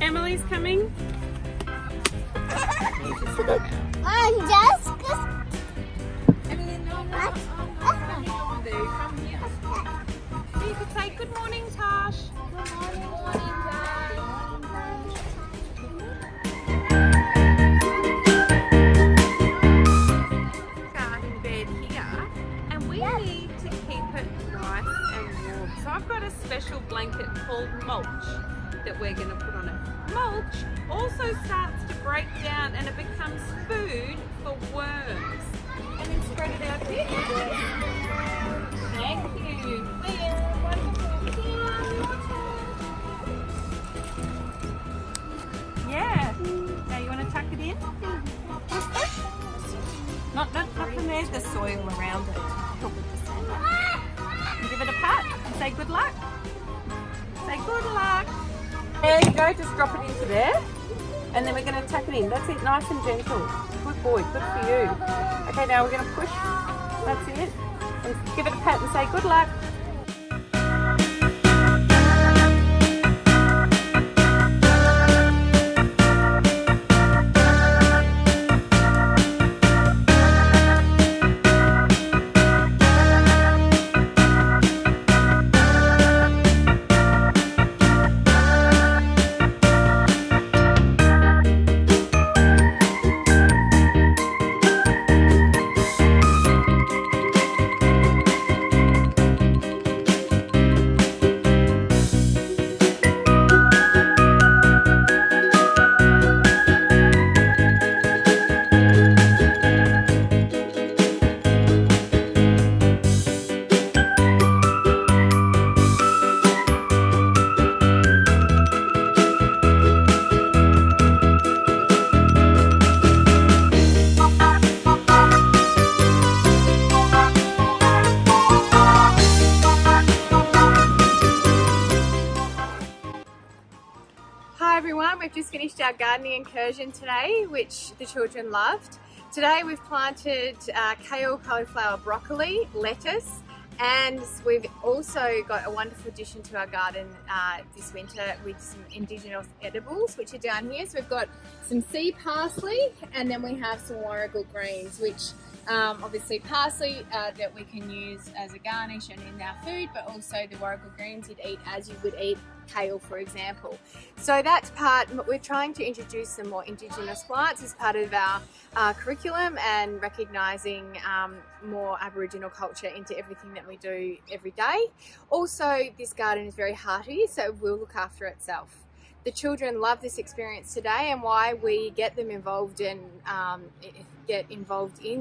Emily's coming. You could say good morning, Tosh. Good morning, garden bed here, and we need to keep it nice and warm. So I've got a special blanket called mulch that we're going to put on it. Mulch also starts to break down and it becomes food for worms. And then spread it out here. Thank you. There, wonderful. Yeah. Now you want to tuck it in? Not from there, the soil around it. Help it to stand up. And give it a pat and say good luck. Say good luck. There you go, just drop it into there. And then we're going to tuck it in. That's it, nice and gentle. Good boy, good for you. Okay, now we're going to push. That's it. And give it a pat and say good luck. Hi everyone, we've just finished our gardening incursion today, which the children loved. Today we've planted kale, cauliflower, broccoli, lettuce, and we've also got a wonderful addition to our garden this winter with some indigenous edibles, which are down here. So we've got some sea parsley, and then we have some warrigal greens, which obviously parsley that we can use as a garnish and in our food, but also the warrigal greens you'd eat as you would eat kale, for example. So that's part, we're trying to introduce some more indigenous plants as part of our curriculum and recognising more Aboriginal culture into everything that we do every day. Also, this garden is very hearty, so it will look after itself. The children love this experience today, and why we get them involved in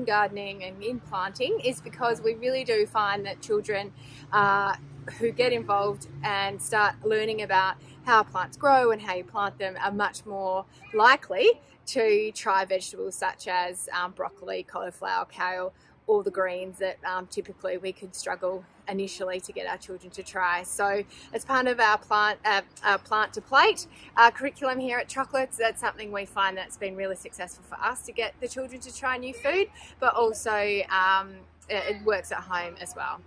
gardening and in planting is because we really do find that children who get involved and start learning about how plants grow and how you plant them are much more likely to try vegetables such as broccoli, cauliflower, kale, all the greens that typically we could struggle initially to get our children to try. So as part of our plant to plate curriculum here at Choklits, that's something we find that's been really successful for us to get the children to try new food, but also it works at home as well.